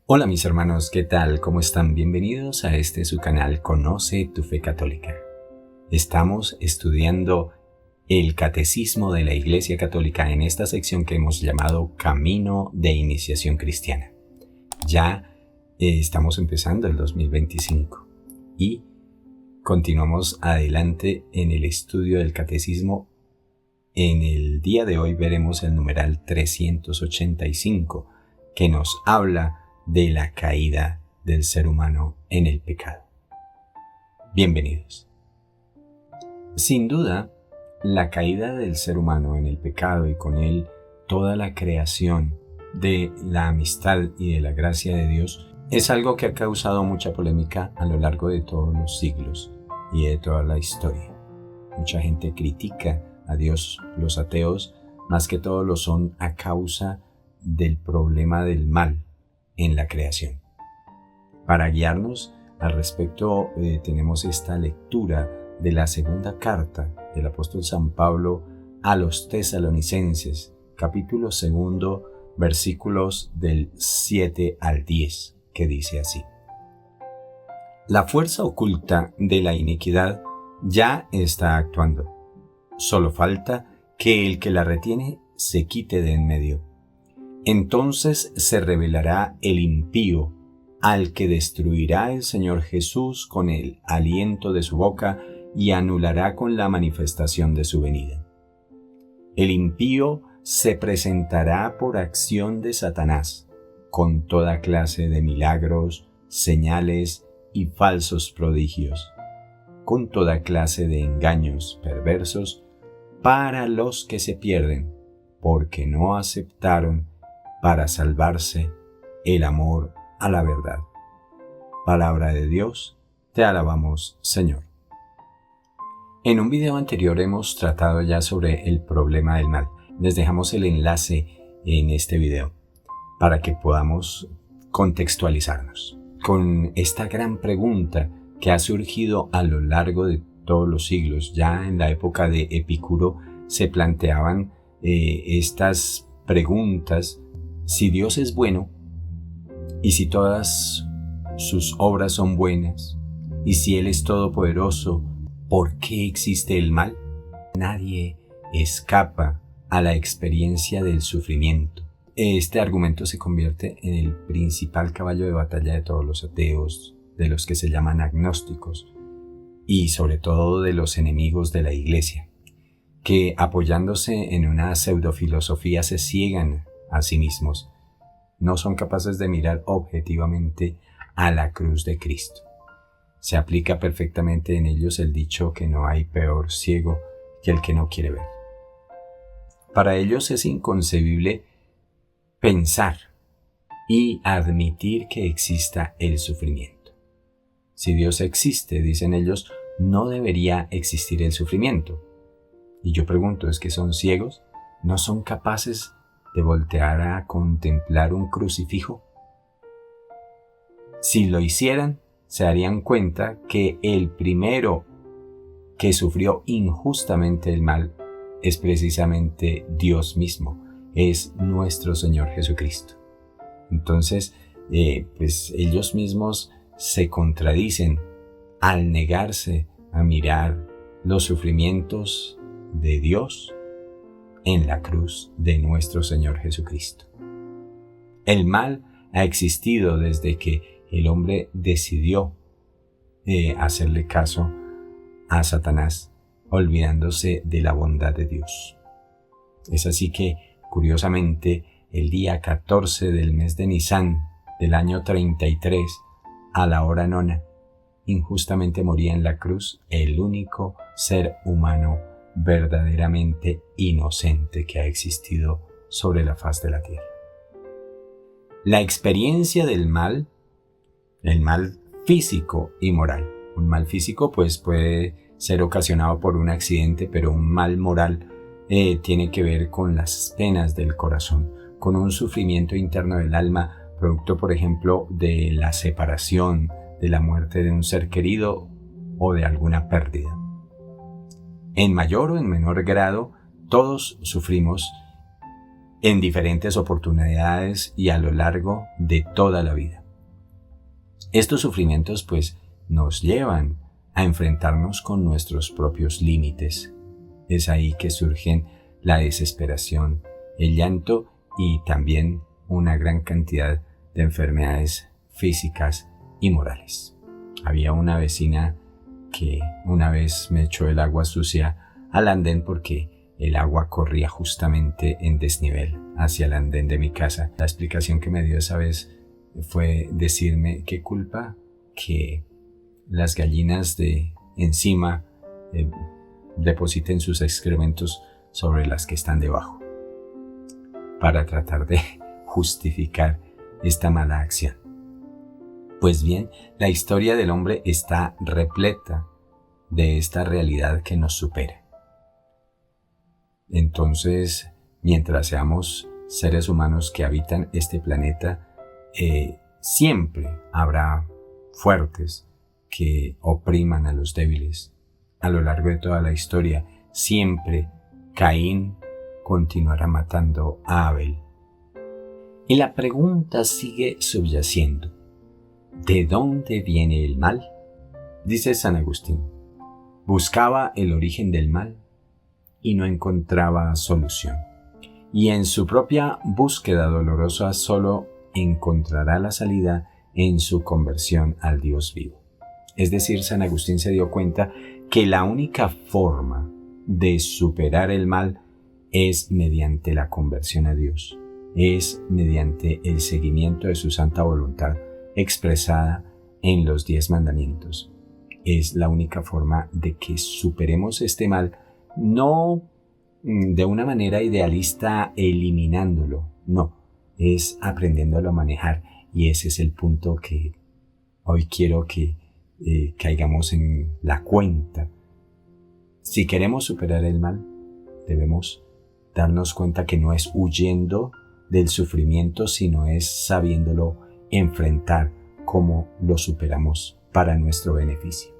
Hola mis hermanos, ¿qué tal? ¿Cómo están? Bienvenidos a su canal Conoce tu Fe Católica. Estamos estudiando el Catecismo de la Iglesia Católica en esta sección que hemos llamado Camino de Iniciación Cristiana. Ya estamos empezando el 2025 y continuamos adelante en el estudio del Catecismo. En el día de hoy veremos el numeral 385 que nos habla de la caída del ser humano en el pecado. Bienvenidos. Sin duda, la caída del ser humano en el pecado y con él toda la creación de la amistad y de la gracia de Dios es algo que ha causado mucha polémica a lo largo de todos los siglos y de toda la historia. Mucha gente critica a Dios. Los ateos más que todo lo son a causa del problema del mal en la creación. Para guiarnos al respecto tenemos esta lectura de la segunda carta del apóstol San Pablo a los Tesalonicenses, capítulo 2, versículos del 7 al 10, que dice así: La fuerza oculta de la iniquidad ya está actuando. Solo falta que el que la retiene se quite de en medio. Entonces se revelará el impío, al que destruirá el Señor Jesús con el aliento de su boca y anulará con la manifestación de su venida. El impío se presentará por acción de Satanás, con toda clase de milagros, señales y falsos prodigios, con toda clase de engaños perversos para los que se pierden, porque no aceptaron para salvarse el amor a la verdad. Palabra de Dios, te alabamos, Señor. En un video anterior hemos tratado ya sobre el problema del mal. Les dejamos el enlace en este video para que podamos contextualizarnos con esta gran pregunta que ha surgido a lo largo de todos los siglos. Ya en la época de Epicuro se planteaban estas preguntas: si Dios es bueno, y si todas sus obras son buenas, y si Él es todopoderoso, ¿por qué existe el mal? Nadie escapa a la experiencia del sufrimiento. Este argumento se convierte en el principal caballo de batalla de todos los ateos, de los que se llaman agnósticos, y sobre todo de los enemigos de la Iglesia, que apoyándose en una pseudofilosofía se ciegan a sí mismos. No son capaces de mirar objetivamente a la cruz de Cristo. Se aplica perfectamente en ellos el dicho que no hay peor ciego que el que no quiere ver. Para ellos es inconcebible pensar y admitir que exista el sufrimiento. Si Dios existe, dicen ellos, no debería existir el sufrimiento. Y yo pregunto, ¿es que son ciegos? ¿No son capaces de voltear a contemplar un crucifijo? Si lo hicieran, se darían cuenta que el primero que sufrió injustamente el mal es precisamente Dios mismo, es nuestro Señor Jesucristo. Entonces, pues ellos mismos se contradicen al negarse a mirar los sufrimientos de Dios en la cruz de nuestro Señor Jesucristo. El mal ha existido desde que el hombre decidió hacerle caso a Satanás, olvidándose de la bondad de Dios. Es así que, curiosamente, el día 14 del mes de Nisán del año 33, a la hora nona, injustamente moría en la cruz el único ser humano verdaderamente inocente que ha existido sobre la faz de la tierra. La experiencia del mal, el mal físico y moral. Un mal físico pues puede ser ocasionado por un accidente, pero un mal moral tiene que ver con las penas del corazón, con un sufrimiento interno del alma, producto por ejemplo de la separación, de la muerte de un ser querido o de alguna pérdida. En mayor o en menor grado, todos sufrimos en diferentes oportunidades y a lo largo de toda la vida. Estos sufrimientos pues nos llevan a enfrentarnos con nuestros propios límites. Es ahí que surgen la desesperación, el llanto y también una gran cantidad de enfermedades físicas y morales. Había una vecina que una vez me echó el agua sucia al andén porque el agua corría justamente en desnivel hacia el andén de mi casa. La explicación que me dio esa vez fue decirme qué culpa que las gallinas de encima depositen sus excrementos sobre las que están debajo, para tratar de justificar esta mala acción. Pues bien, la historia del hombre está repleta de esta realidad que nos supera. Entonces, mientras seamos seres humanos que habitan este planeta, siempre habrá fuertes que opriman a los débiles. A lo largo de toda la historia, siempre Caín continuará matando a Abel. Y la pregunta sigue subyaciendo: ¿de dónde viene el mal? Dice San Agustín: buscaba el origen del mal y no encontraba solución. Y en su propia búsqueda dolorosa solo encontrará la salida en su conversión al Dios vivo. Es decir, San Agustín se dio cuenta que la única forma de superar el mal es mediante la conversión a Dios, es mediante el seguimiento de su santa voluntad expresada en los 10 mandamientos. Es la única forma de que superemos este mal, no de una manera idealista eliminándolo, no, es aprendiéndolo a manejar, y ese es el punto que hoy quiero que caigamos en la cuenta. Si queremos superar el mal, debemos darnos cuenta que no es huyendo del sufrimiento, sino es sabiéndolo enfrentar, cómo lo superamos para nuestro beneficio.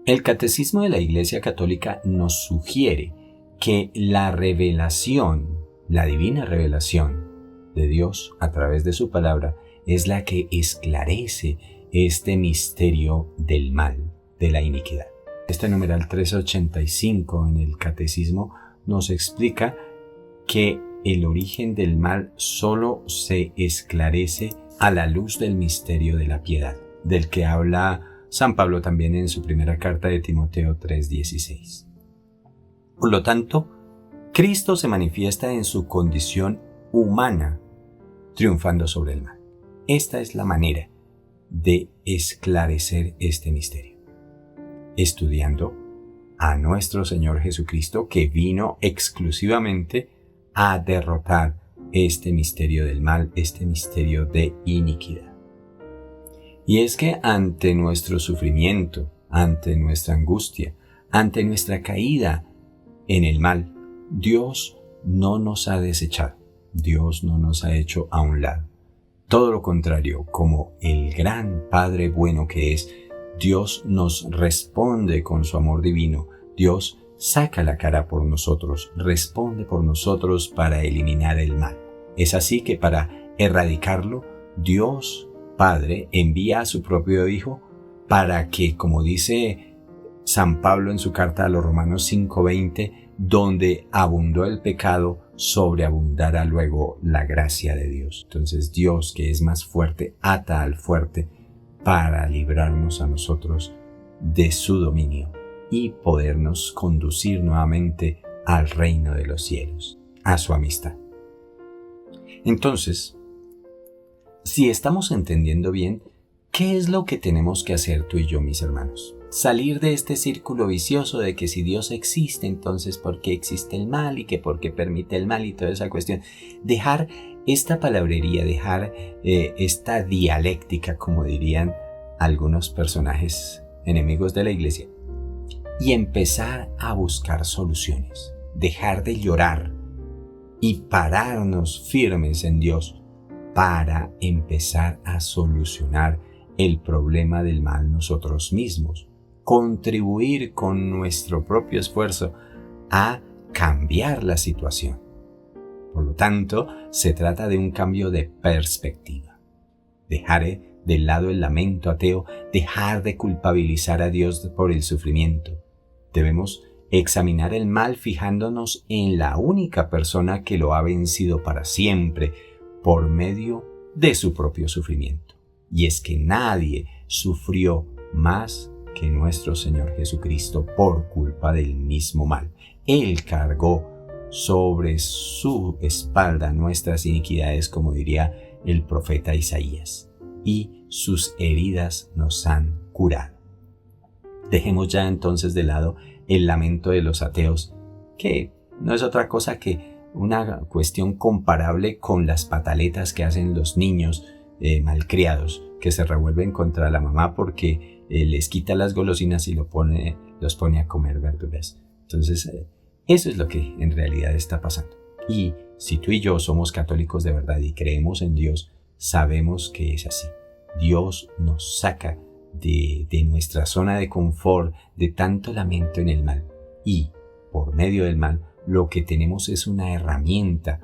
El Catecismo de la Iglesia Católica nos sugiere que la revelación, la divina revelación de Dios a través de su palabra, es la que esclarece este misterio del mal, de la iniquidad. Este numeral 385 en el Catecismo nos explica que el origen del mal solo se esclarece a la luz del misterio de la piedad, del que habla San Pablo también en su primera carta de Timoteo 3:16. Por lo tanto, Cristo se manifiesta en su condición humana, triunfando sobre el mal. Esta es la manera de esclarecer este misterio, estudiando a nuestro Señor Jesucristo, que vino exclusivamente a derrotar este misterio del mal, este misterio de iniquidad. Y es que ante nuestro sufrimiento, ante nuestra angustia, ante nuestra caída en el mal, Dios no nos ha desechado, Dios no nos ha hecho a un lado. Todo lo contrario, como el gran Padre bueno que es, Dios nos responde con su amor divino. Dios saca la cara por nosotros, responde por nosotros para eliminar el mal. Es así que para erradicarlo, Dios Padre envía a su propio Hijo para que, como dice San Pablo en su carta a los Romanos 5:20, donde abundó el pecado, sobreabundará luego la gracia de Dios. Entonces Dios, que es más fuerte, ata al fuerte para librarnos a nosotros de su dominio y podernos conducir nuevamente al reino de los cielos, a su amistad. Entonces, si estamos entendiendo bien, ¿qué es lo que tenemos que hacer tú y yo, mis hermanos? Salir de este círculo vicioso de que si Dios existe, entonces ¿por qué existe el mal? Y que ¿por qué permite el mal? Y toda esa cuestión. Dejar esta palabrería, dejar esta dialéctica, como dirían algunos personajes enemigos de la iglesia, y empezar a buscar soluciones. Dejar de llorar y pararnos firmes en Dios para empezar a solucionar el problema del mal nosotros mismos. Contribuir con nuestro propio esfuerzo a cambiar la situación. Por lo tanto, se trata de un cambio de perspectiva. Dejar de lado el lamento ateo, dejar de culpabilizar a Dios por el sufrimiento. Debemos examinar el mal fijándonos en la única persona que lo ha vencido para siempre por medio de su propio sufrimiento. Y es que nadie sufrió más que nuestro Señor Jesucristo por culpa del mismo mal. Él cargó sobre su espalda nuestras iniquidades, como diría el profeta Isaías, y sus heridas nos han curado. Dejemos ya entonces de lado el lamento de los ateos, que no es otra cosa que una cuestión comparable con las pataletas que hacen los niños malcriados, que se revuelven contra la mamá porque les quita las golosinas y los pone a comer verduras. Entonces, eso es lo que en realidad está pasando. Y si tú y yo somos católicos de verdad y creemos en Dios, sabemos que es así. Dios nos saca de nuestra zona de confort, de tanto lamento en el mal. Y por medio del mal, lo que tenemos es una herramienta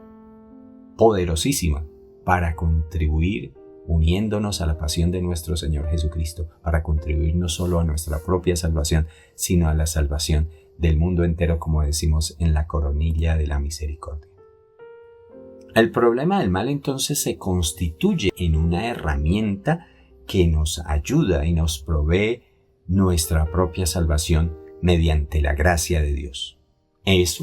poderosísima para contribuir uniéndonos a la pasión de nuestro Señor Jesucristo, para contribuir no solo a nuestra propia salvación, sino a la salvación del mundo entero, como decimos en la coronilla de la misericordia. El problema del mal entonces se constituye en una herramienta que nos ayuda y nos provee nuestra propia salvación mediante la gracia de Dios. Es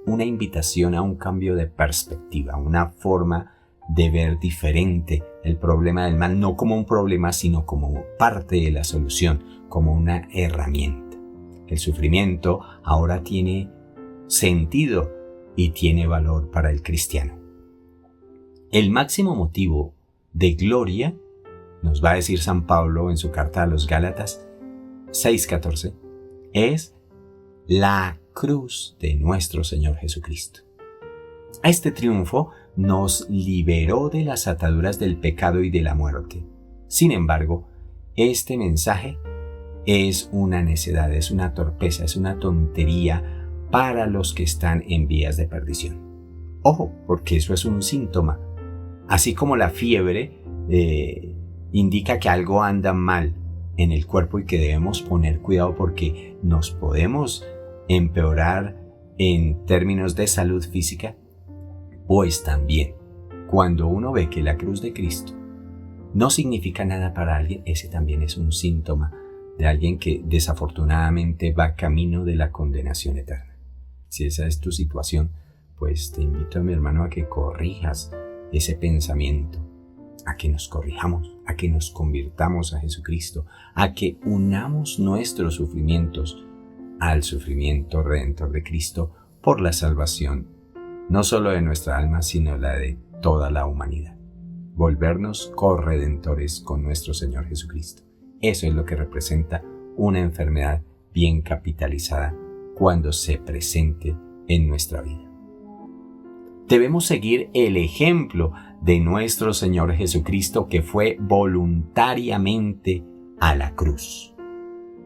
una invitación a un cambio de perspectiva, una forma de ver diferente el problema del mal, no como un problema, sino como parte de la solución, como una herramienta. El sufrimiento ahora tiene sentido y tiene valor para el cristiano. El máximo motivo de gloria, nos va a decir San Pablo en su carta a los Gálatas 6:14, es la cruz de nuestro Señor Jesucristo. Este triunfo nos liberó de las ataduras del pecado y de la muerte. Sin embargo, este mensaje es una necedad, es una torpeza, es una tontería para los que están en vías de perdición. Ojo, porque eso es un síntoma. Así como la fiebre indica que algo anda mal en el cuerpo y que debemos poner cuidado porque nos podemos empeorar en términos de salud física, pues también, cuando uno ve que la cruz de Cristo no significa nada para alguien, ese también es un síntoma de alguien que desafortunadamente va camino de la condenación eterna. Si esa es tu situación, pues te invito, mi hermano, a que corrijas ese pensamiento, a que nos corrijamos, a que nos convirtamos a Jesucristo, a que unamos nuestros sufrimientos al sufrimiento redentor de Cristo por la salvación, no solo de nuestra alma, sino la de toda la humanidad. Volvernos corredentores con nuestro Señor Jesucristo. Eso es lo que representa una enfermedad bien capitalizada cuando se presente en nuestra vida. Debemos seguir el ejemplo de nuestro Señor Jesucristo, que fue voluntariamente a la cruz.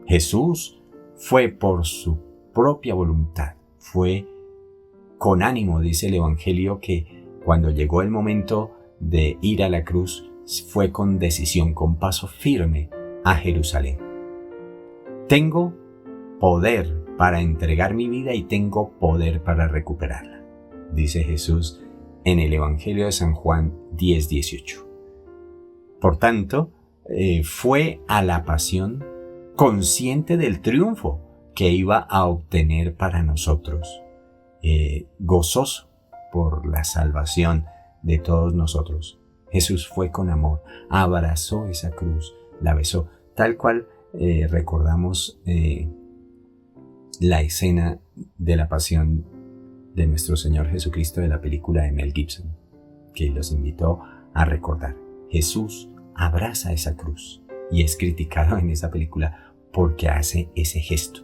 Jesús fue por su propia voluntad, fue con ánimo, dice el Evangelio, que cuando llegó el momento de ir a la cruz, fue con decisión, con paso firme a Jerusalén. Tengo poder para entregar mi vida y tengo poder para recuperarla, dice Jesús en el Evangelio de San Juan 10:18. Por tanto, fue a la pasión consciente del triunfo que iba a obtener para nosotros, gozoso por la salvación de todos nosotros. Jesús fue con amor, abrazó esa cruz, la besó, tal cual recordamos la escena de la pasión de nuestro Señor Jesucristo de la película de Mel Gibson, que los invitó a recordar. Jesús abraza esa cruz y es criticado en esa película porque hace ese gesto.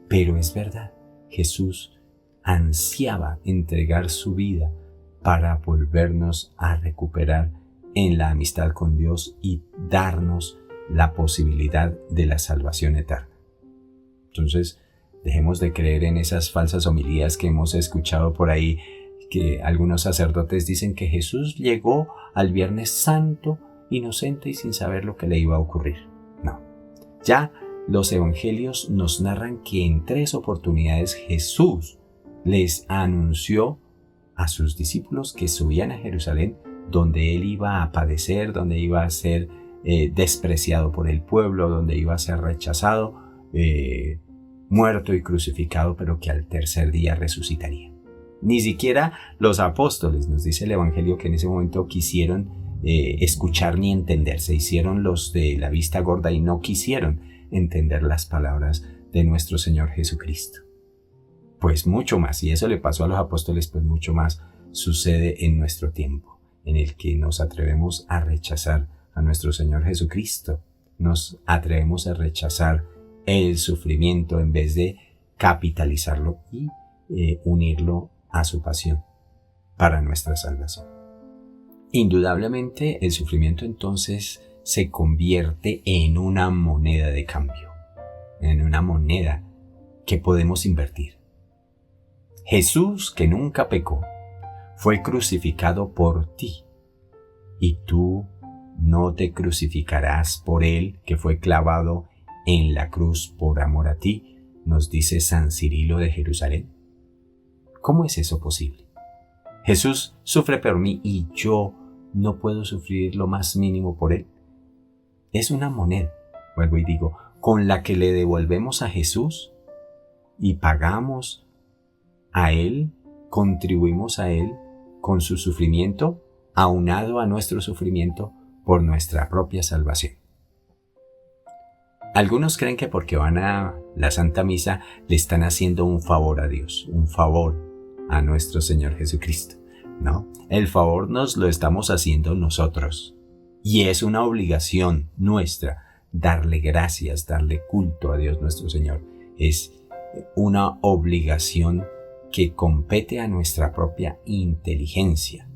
Pero es verdad, Jesús ansiaba entregar su vida para volvernos a recuperar en la amistad con Dios y darnos la posibilidad de la salvación eterna. Entonces, dejemos de creer en esas falsas homilías que hemos escuchado por ahí, que algunos sacerdotes dicen que Jesús llegó al Viernes Santo inocente y sin saber lo que le iba a ocurrir. No. Ya los evangelios nos narran que en 3 oportunidades Jesús les anunció a sus discípulos que subían a Jerusalén, donde él iba a padecer, donde iba a ser despreciado por el pueblo, donde iba a ser rechazado, muerto y crucificado, pero que al tercer día resucitaría. Ni siquiera los apóstoles, nos dice el Evangelio, que en ese momento quisieron escuchar ni entender. Se hicieron los de la vista gorda y no quisieron entender las palabras de nuestro Señor Jesucristo. Pues mucho más, y eso le pasó a los apóstoles, pues mucho más sucede en nuestro tiempo, en el que nos atrevemos a rechazar a nuestro Señor Jesucristo. Nos atrevemos a rechazar el sufrimiento en vez de capitalizarlo y unirlo a su pasión para nuestra salvación. Indudablemente el sufrimiento entonces se convierte en una moneda de cambio, en una moneda que podemos invertir. Jesús, que nunca pecó, fue crucificado por ti, y tú no te crucificarás por él, que fue clavado en la cruz por amor a ti, nos dice San Cirilo de Jerusalén. ¿Cómo es eso posible? Jesús sufre por mí y yo no puedo sufrir lo más mínimo por él. Es una moneda, vuelvo y digo, con la que le devolvemos a Jesús y pagamos a él, contribuimos a él con su sufrimiento, aunado a nuestro sufrimiento por nuestra propia salvación. Algunos creen que porque van a la Santa Misa le están haciendo un favor a Dios, un favor a nuestro Señor Jesucristo. No, el favor nos lo estamos haciendo nosotros. Y es una obligación nuestra darle gracias, darle culto a Dios nuestro Señor. Es una obligación que compete a nuestra propia inteligencia.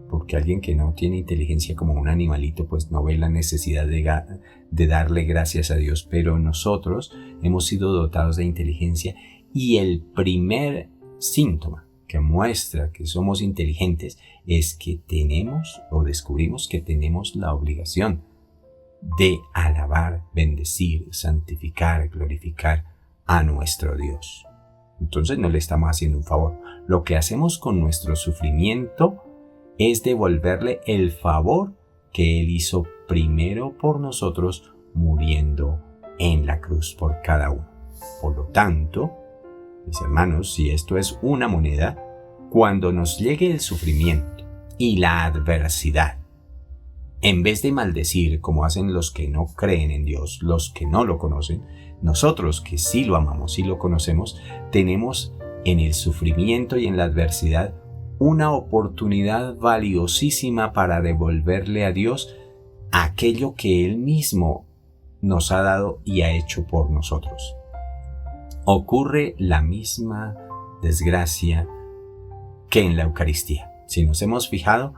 Porque alguien que no tiene inteligencia como un animalito, pues no ve la necesidad de darle gracias a Dios. Pero nosotros hemos sido dotados de inteligencia, y el primer síntoma que muestra que somos inteligentes es que tenemos o descubrimos que tenemos la obligación de alabar, bendecir, santificar, glorificar a nuestro Dios. Entonces no le estamos haciendo un favor. Lo que hacemos con nuestro sufrimiento es devolverle el favor que Él hizo primero por nosotros, muriendo en la cruz por cada uno. Por lo tanto, mis hermanos, si esto es una moneda, cuando nos llegue el sufrimiento y la adversidad, en vez de maldecir como hacen los que no creen en Dios, los que no lo conocen, nosotros que sí lo amamos, sí lo conocemos, tenemos en el sufrimiento y en la adversidad una oportunidad valiosísima para devolverle a Dios aquello que Él mismo nos ha dado y ha hecho por nosotros. Ocurre la misma desgracia que en la Eucaristía. Si nos hemos fijado,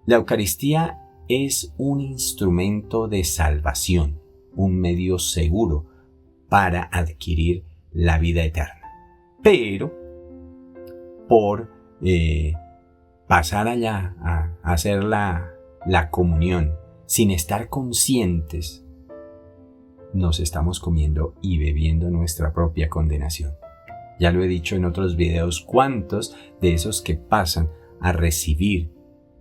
la Eucaristía es un instrumento de salvación, un medio seguro para adquirir la vida eterna. Pero por pasar allá a hacer la comunión sin estar conscientes, nos estamos comiendo y bebiendo nuestra propia condenación. Ya lo he dicho en otros videos, cuántos de esos que pasan a recibir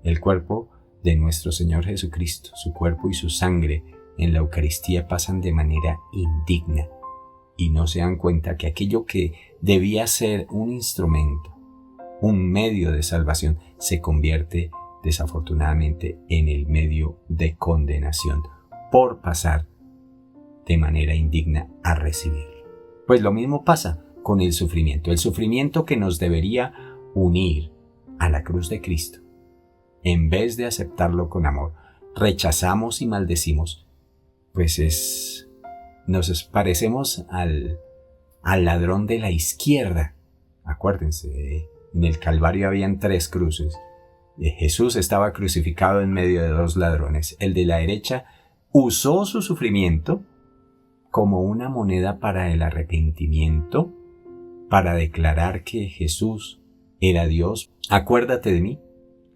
el cuerpo de nuestro Señor Jesucristo, su cuerpo y su sangre en la Eucaristía, pasan de manera indigna y no se dan cuenta que aquello que debía ser un instrumento, un medio de salvación, se convierte desafortunadamente en el medio de condenación por pasar de manera indigna a recibirlo. Pues lo mismo pasa con el sufrimiento que nos debería unir a la cruz de Cristo. En vez de aceptarlo con amor, rechazamos y maldecimos, pues nos parecemos al ladrón de la izquierda. Acuérdense, en el Calvario habían 3 cruces. Jesús estaba crucificado en medio de 2 ladrones. El de la derecha usó su sufrimiento como una moneda para el arrepentimiento, para declarar que Jesús era Dios, acuérdate de mí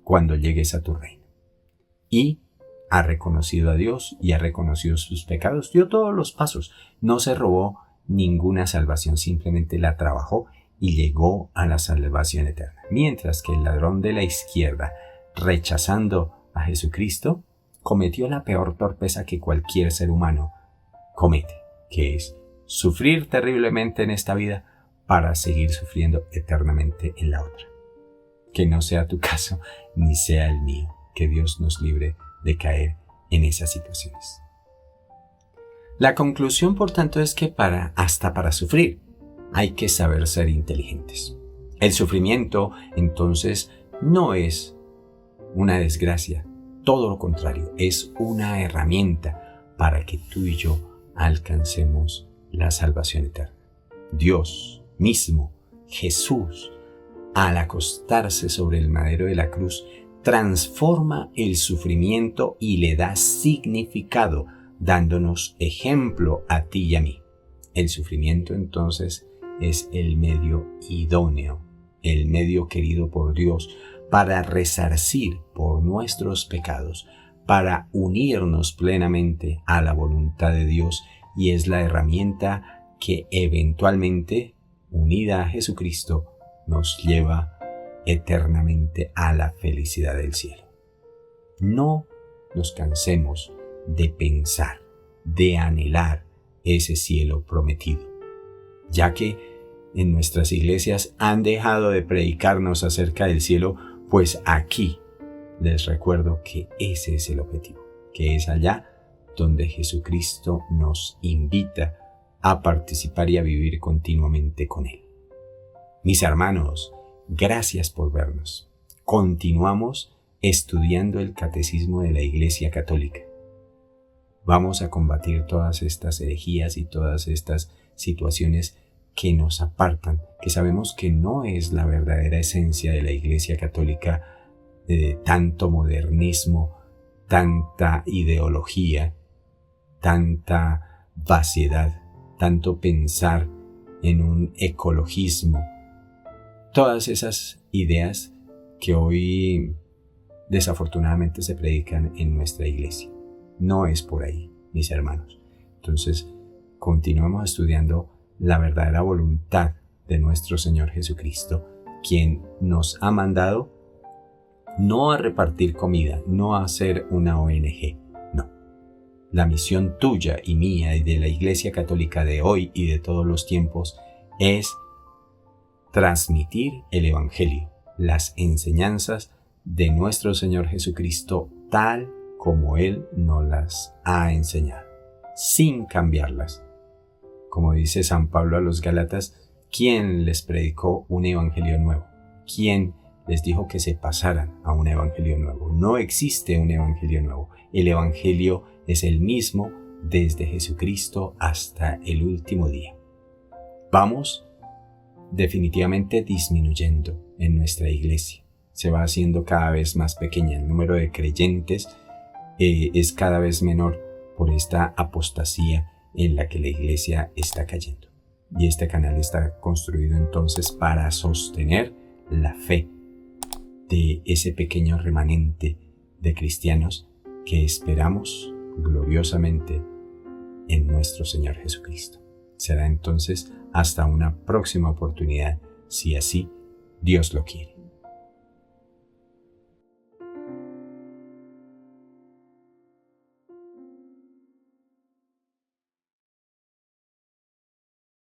cuando llegues a tu reino. Y ha reconocido a Dios y ha reconocido sus pecados, dio todos los pasos, no se robó ninguna salvación, simplemente la trabajó y llegó a la salvación eterna. Mientras que el ladrón de la izquierda, rechazando a Jesucristo, cometió la peor torpeza que cualquier ser humano comete, que es sufrir terriblemente en esta vida para seguir sufriendo eternamente en la otra. Que no sea tu caso ni sea el mío. Que Dios nos libre de caer en esas situaciones. La conclusión, por tanto, es que hasta para sufrir hay que saber ser inteligentes. El sufrimiento, entonces, no es una desgracia, todo lo contrario, es una herramienta para que tú y yo alcancemos la salvación eterna. Dios mismo, Jesús, al acostarse sobre el madero de la cruz, transforma el sufrimiento y le da significado, dándonos ejemplo a ti y a mí. El sufrimiento, entonces, es el medio idóneo, el medio querido por Dios para resarcir por nuestros pecados, para unirnos plenamente a la voluntad de Dios, y es la herramienta que eventualmente, unida a Jesucristo, nos lleva eternamente a la felicidad del cielo. No nos cansemos de pensar, de anhelar ese cielo prometido, ya que en nuestras iglesias han dejado de predicarnos acerca del cielo, pues aquí les recuerdo que ese es el objetivo, que es allá donde Jesucristo nos invita a participar y a vivir continuamente con Él. Mis hermanos, gracias por vernos. Continuamos estudiando el Catecismo de la Iglesia Católica. Vamos a combatir todas estas herejías y todas estas situaciones que nos apartan, que sabemos que no es la verdadera esencia de la Iglesia Católica, de tanto modernismo, tanta ideología, tanta vaciedad, tanto pensar en un ecologismo. Todas esas ideas que hoy desafortunadamente se predican en nuestra iglesia. No es por ahí, mis hermanos. Entonces, continuemos estudiando la verdadera voluntad de nuestro Señor Jesucristo, quien nos ha mandado no a repartir comida, no a hacer una ONG, no. La misión tuya y mía y de la Iglesia Católica de hoy y de todos los tiempos es transmitir el Evangelio, las enseñanzas de nuestro Señor Jesucristo tal como Él nos las ha enseñado, sin cambiarlas. Como dice San Pablo a los Gálatas, ¿quién les predicó un evangelio nuevo? ¿Quién les dijo que se pasaran a un evangelio nuevo? No existe un evangelio nuevo. El evangelio es el mismo desde Jesucristo hasta el último día. Vamos definitivamente disminuyendo en nuestra iglesia. Se va haciendo cada vez más pequeña. El número de creyentes es cada vez menor por esta apostasía en la que la iglesia está cayendo. Y este canal está construido entonces para sostener la fe de ese pequeño remanente de cristianos que esperamos gloriosamente en nuestro Señor Jesucristo. Será entonces hasta una próxima oportunidad, si así Dios lo quiere.